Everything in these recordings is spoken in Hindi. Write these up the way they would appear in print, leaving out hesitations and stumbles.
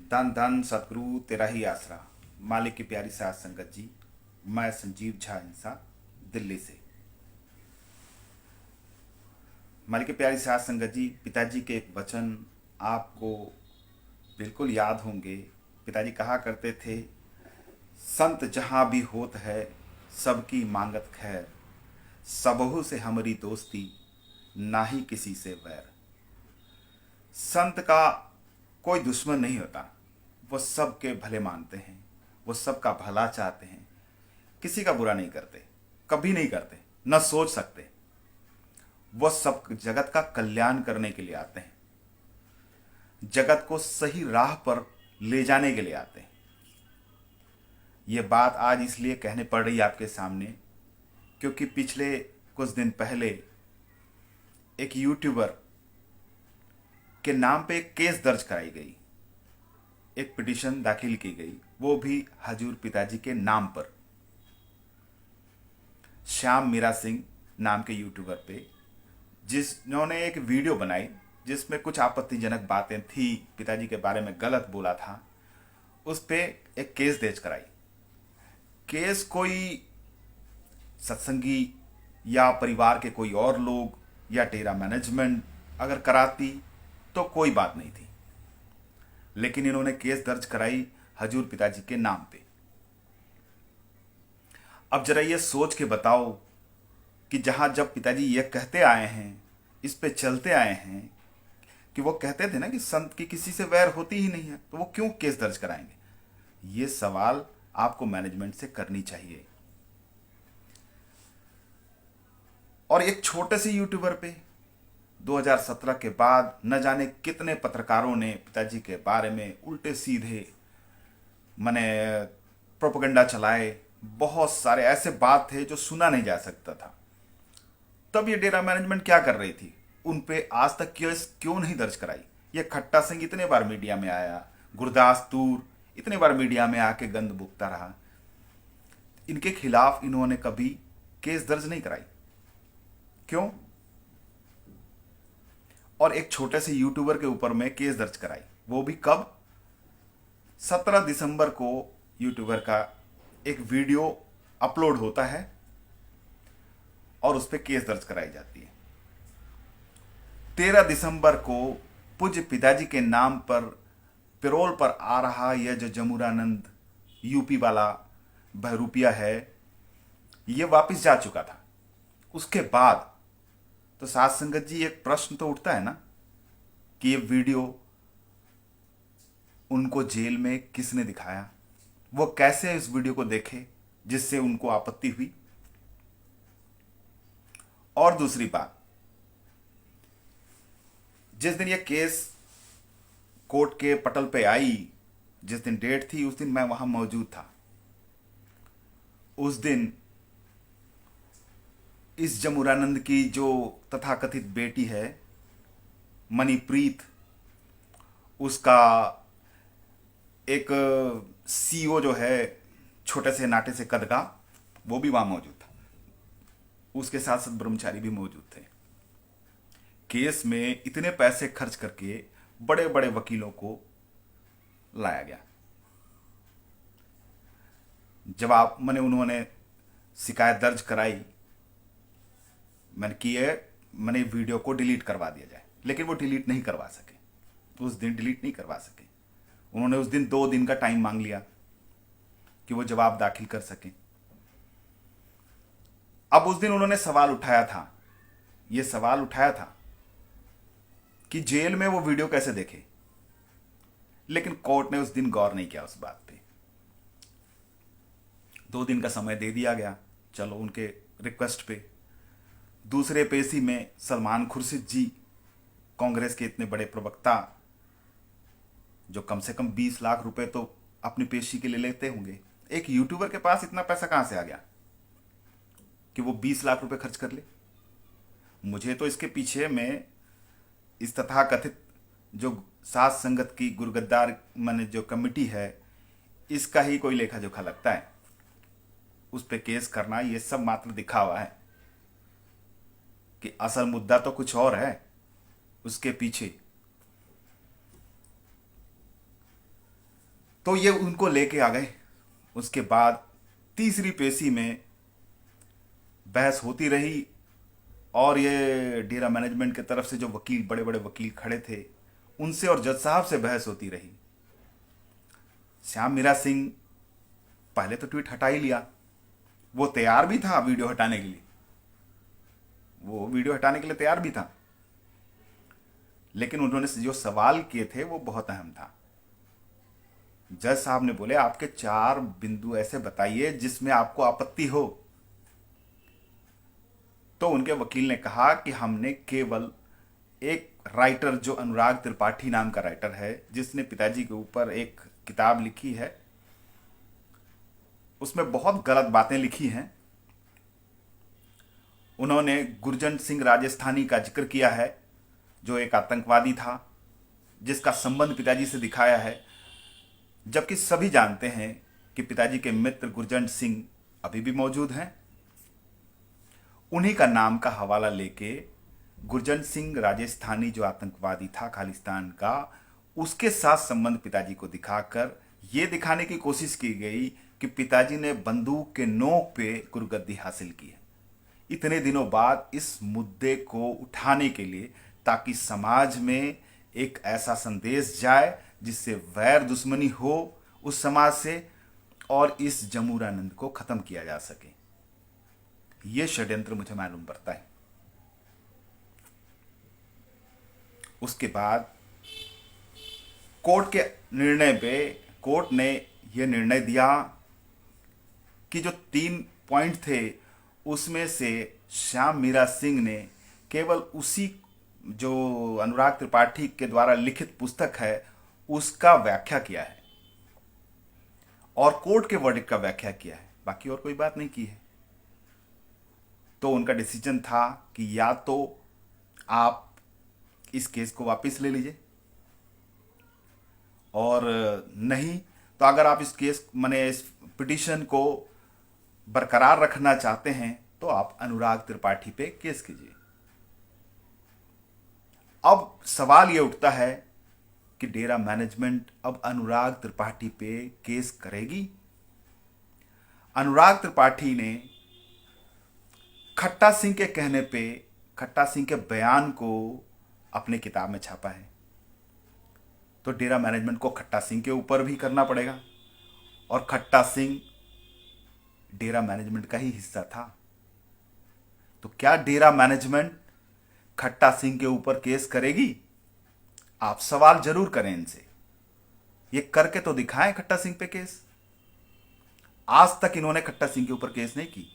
धन धन सतगुरु तेरा ही आसरा। मालिक की प्यारी साथ संगत जी, मैं संजीव झा इंसान दिल्ली से। मालिक की प्यारी साथ संगत जी, पिताजी के एक वचन आपको बिल्कुल याद होंगे। पिताजी कहा करते थे, संत जहाँ भी होत है सबकी मांगत खैर, सबहु से हमारी दोस्ती ना ही किसी से वैर। संत का कोई दुश्मन नहीं होता, वो सबके भले मानते हैं, वो सबका भला चाहते हैं, किसी का बुरा नहीं करते, कभी नहीं करते, न सोच सकते। वो सब जगत का कल्याण करने के लिए आते हैं, जगत को सही राह पर ले जाने के लिए आते हैं। ये बात आज इसलिए कहने पड़ रही है आपके सामने क्योंकि पिछले कुछ दिन पहले एक यूट्यूबर के नाम पे एक केस दर्ज कराई गई, एक पिटीशन दाखिल की गई, वो भी हजूर पिताजी के नाम पर। श्याम मीरा सिंह नाम के यूट्यूबर पे, जिन्होंने एक वीडियो बनाई जिसमें कुछ आपत्तिजनक बातें थी, पिताजी के बारे में गलत बोला था, उस पे एक केस दर्ज कराई। केस कोई सत्संगी या परिवार के कोई और लोग या डेरा मैनेजमेंट अगर कराती तो कोई बात नहीं थी, लेकिन इन्होंने केस दर्ज कराई हजूर पिताजी के नाम पे। अब जरा ये सोच के बताओ कि जहां जब पिताजी ये कहते आए हैं, इस पे चलते आए हैं कि वो कहते थे ना कि संत की किसी से वैर होती ही नहीं है, तो वो क्यों केस दर्ज कराएंगे? ये सवाल आपको मैनेजमेंट से करनी चाहिए। और एक छोटे से यूट्यूबर पे 2017 के बाद न जाने कितने पत्रकारों ने पिताजी के बारे में उल्टे सीधे मने प्रोपेगेंडा चलाए। बहुत सारे ऐसे बात थे जो सुना नहीं जा सकता था। तब ये डेरा मैनेजमेंट क्या कर रही थी? उन पे आज तक केस क्यों नहीं दर्ज कराई? ये खट्टा सिंह इतने बार मीडिया में आया, गुरदास तूर इतने बार मीडिया में आके गंद बुकता रहा, इनके खिलाफ इन्होंने कभी केस दर्ज नहीं कराई। क्यों? और एक छोटे से यूट्यूबर के ऊपर में केस दर्ज कराई, वो भी कब? 17 दिसंबर को यूट्यूबर का एक वीडियो अपलोड होता है और उस पर केस दर्ज कराई जाती है। 13 दिसंबर को पूज्य पिताजी के नाम पर पेरोल पर आ रहा यह जो जमुरानंद यूपी वाला बहरूपिया है, ये वापस जा चुका था। उसके बाद तो साथ संगत जी एक प्रश्न तो उठता है ना कि ये वीडियो उनको जेल में किसने दिखाया? वो कैसे इस वीडियो को देखे जिससे उनको आपत्ति हुई? और दूसरी बात, जिस दिन ये केस कोर्ट के पटल पे आई, जिस दिन डेट थी, उस दिन मैं वहां मौजूद था। उस दिन इस जमुरानंद की जो तथाकथित बेटी है मणिप्रीत, उसका एक सीईओ जो है छोटे से नाटे से कद का, वो भी वहां मौजूद था। उसके साथ साथ ब्रह्मचारी भी मौजूद थे। केस में इतने पैसे खर्च करके बड़े बड़े वकीलों को लाया गया। जवाब मैंने उन्होंने शिकायत दर्ज कराई, मैंने की है, मैंने वीडियो को डिलीट करवा दिया जाए, लेकिन वो डिलीट नहीं करवा सके। उस दिन डिलीट नहीं करवा सके। उन्होंने उस दिन 2 दिन का टाइम मांग लिया कि वो जवाब दाखिल कर सके। अब उस दिन उन्होंने सवाल उठाया था, ये सवाल उठाया था कि जेल में वो वीडियो कैसे देखे, लेकिन कोर्ट ने उस दिन गौर नहीं किया उस बात पे। 2 दिन का समय दे दिया गया, चलो उनके रिक्वेस्ट पे। दूसरे पेशी में सलमान खुर्शीद जी, कांग्रेस के इतने बड़े प्रवक्ता, जो कम से कम 20 लाख रुपए तो अपनी पेशी के लिए लेते होंगे। एक यूट्यूबर के पास इतना पैसा कहां से आ गया कि वो 20 लाख रुपए खर्च कर ले? मुझे तो इसके पीछे में इस तथाकथित जो साथ संगत की गुरगद्दार माने जो कमिटी है, इसका ही कोई लेखा जोखा लगता है। उस पे केस करना ये सब मात्र दिखावा है कि असल मुद्दा तो कुछ और है उसके पीछे। तो ये उनको लेके आ गए। उसके बाद तीसरी पेशी में बहस होती रही, और ये डेरा मैनेजमेंट की तरफ से जो वकील, बड़े बड़े वकील खड़े थे, उनसे और जज साहब से बहस होती रही। श्याम मीरा सिंह पहले तो ट्वीट हटा ही लिया, वो तैयार भी था वीडियो हटाने के लिए, वो वीडियो हटाने के लिए तैयार भी था, लेकिन उन्होंने जो सवाल किए थे वो बहुत अहम था। जज साहब ने बोले आपके 4 बिंदु ऐसे बताइए जिसमें आपको आपत्ति हो। तो उनके वकील ने कहा कि हमने केवल एक राइटर, जो अनुराग त्रिपाठी नाम का राइटर है, जिसने पिताजी के ऊपर एक किताब लिखी है, उसमें बहुत गलत बातें लिखी हैं। उन्होंने गुरजंट सिंह राजस्थानी का जिक्र किया है, जो एक आतंकवादी था, जिसका संबंध पिताजी से दिखाया है, जबकि सभी जानते हैं कि पिताजी के मित्र गुरजंट सिंह अभी भी मौजूद हैं। उन्हीं का नाम का हवाला लेके गुरजंट सिंह राजस्थानी, जो आतंकवादी था खालिस्तान का, उसके साथ संबंध पिताजी को दिखाकर यह दिखाने की कोशिश की गई कि पिताजी ने बंदूक के नोक पे गुरगद्दी हासिल की है। इतने दिनों बाद इस मुद्दे को उठाने के लिए, ताकि समाज में एक ऐसा संदेश जाए जिससे वैर दुश्मनी हो उस समाज से, और इस जमूरानंद को खत्म किया जा सके। यह षड्यंत्र मुझे मालूम पड़ता है। उसके बाद कोर्ट के निर्णय पे, कोर्ट ने यह निर्णय दिया कि जो 3 पॉइंट थे उसमें से श्याम मीरा सिंह ने केवल उसी, जो अनुराग त्रिपाठी के द्वारा लिखित पुस्तक है, उसका व्याख्या किया है और कोर्ट के वर्डिक्ट का व्याख्या किया है, बाकी और कोई बात नहीं की है। तो उनका डिसीजन था कि या तो आप इस केस को वापस ले लीजिए, और नहीं तो अगर आप इस केस, माने इस पिटीशन को बरकरार रखना चाहते हैं तो आप अनुराग त्रिपाठी पे केस कीजिए। अब सवाल यह उठता है कि डेरा मैनेजमेंट अब अनुराग त्रिपाठी पे केस करेगी। अनुराग त्रिपाठी ने खट्टा सिंह के कहने पे, खट्टा सिंह के बयान को अपने किताब में छापा है, तो डेरा मैनेजमेंट को खट्टा सिंह के ऊपर भी करना पड़ेगा, और खट्टा सिंह डेरा मैनेजमेंट का ही हिस्सा था। तो क्या डेरा मैनेजमेंट खट्टा सिंह के ऊपर केस करेगी? आप सवाल जरूर करें इनसे, ये करके तो दिखाएं खट्टा सिंह पे केस। आज तक इन्होंने खट्टा सिंह के ऊपर केस नहीं की।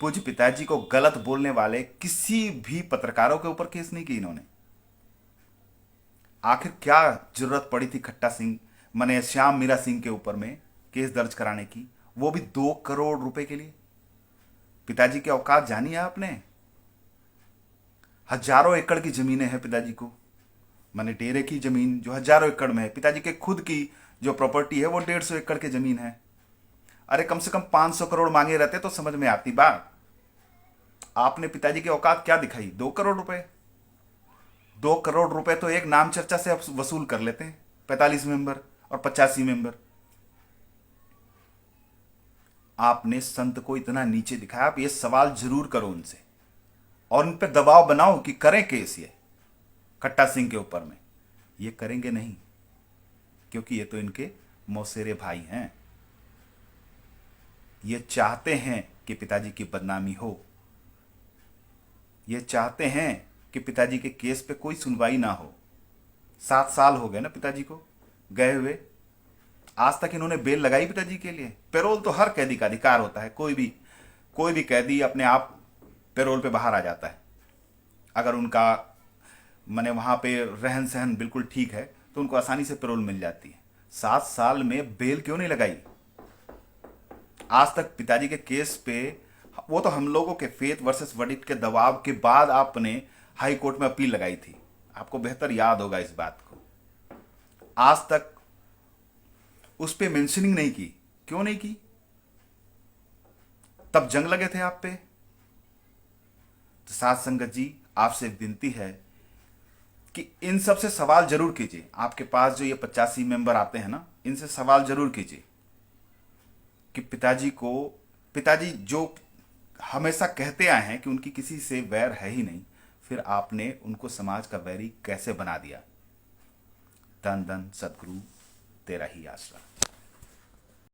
पूज्य पिताजी को गलत बोलने वाले किसी भी पत्रकारों के ऊपर केस नहीं की इन्होंने। आखिर क्या जरूरत पड़ी थी खट्टा सिंह, माने श्याम मीरा सिंह के ऊपर में केस दर्ज कराने की, वो भी 2 करोड़ रुपए के लिए? पिताजी की औकात जानी है आपने? हजारों एकड़ की जमीनें हैं पिताजी को, माने डेरे की जमीन जो हजारों एकड़ में है, पिताजी के खुद की जो प्रॉपर्टी है वो 150 एकड़ की जमीन है। अरे कम से कम 500 करोड़ मांगे रहते तो समझ में आती बात। आपने पिताजी की औकात क्या दिखाई? 2 करोड़ रुपए। 2 करोड़ रुपए तो एक नाम चर्चा से आप वसूल कर लेते हैं, 45 मेंबर और 85 मेंबर। आपने संत को इतना नीचे दिखाया। आप ये सवाल जरूर करो उनसे, और उन पर दबाव बनाओ कि करें केस ये खट्टा सिंह के ऊपर में। ये करेंगे नहीं, क्योंकि ये तो इनके मौसेरे भाई हैं। ये चाहते हैं कि पिताजी की बदनामी हो, ये चाहते हैं कि पिताजी के केस पे कोई सुनवाई ना हो। 7 साल हो गए ना पिताजी को गए हुए, आज तक इन्होंने बेल लगाई पिताजी के लिए? पैरोल तो हर कैदी का अधिकार होता है, कोई भी कैदी अपने आप पैरोल पे बाहर आ जाता है। अगर उनका माने वहां पे रहन सहन बिल्कुल ठीक है तो उनको आसानी से पैरोल मिल जाती है। 7 साल में बेल क्यों नहीं लगाई आज तक पिताजी के केस पे? वो तो हम लोगों के फेथ वर्सेस वर्डिक्ट के दबाव के बाद आपने हाई कोर्ट में अपील लगाई थी, आपको बेहतर याद होगा इस बात को। आज तक उस पे मेंशनिंग नहीं की। क्यों नहीं की? तब जंग लगे थे आप पे। तो साथ संगत जी, आपसे विनती है कि इन सब से सवाल जरूर कीजिए। आपके पास जो ये 85 मेंबर आते हैं ना, इनसे सवाल जरूर कीजिए कि पिताजी जो हमेशा कहते आए हैं कि उनकी किसी से वैर है ही नहीं, फिर आपने उनको समाज का वैरी कैसे बना दिया। धन धन सदगुरु, तेरा ही आसरा।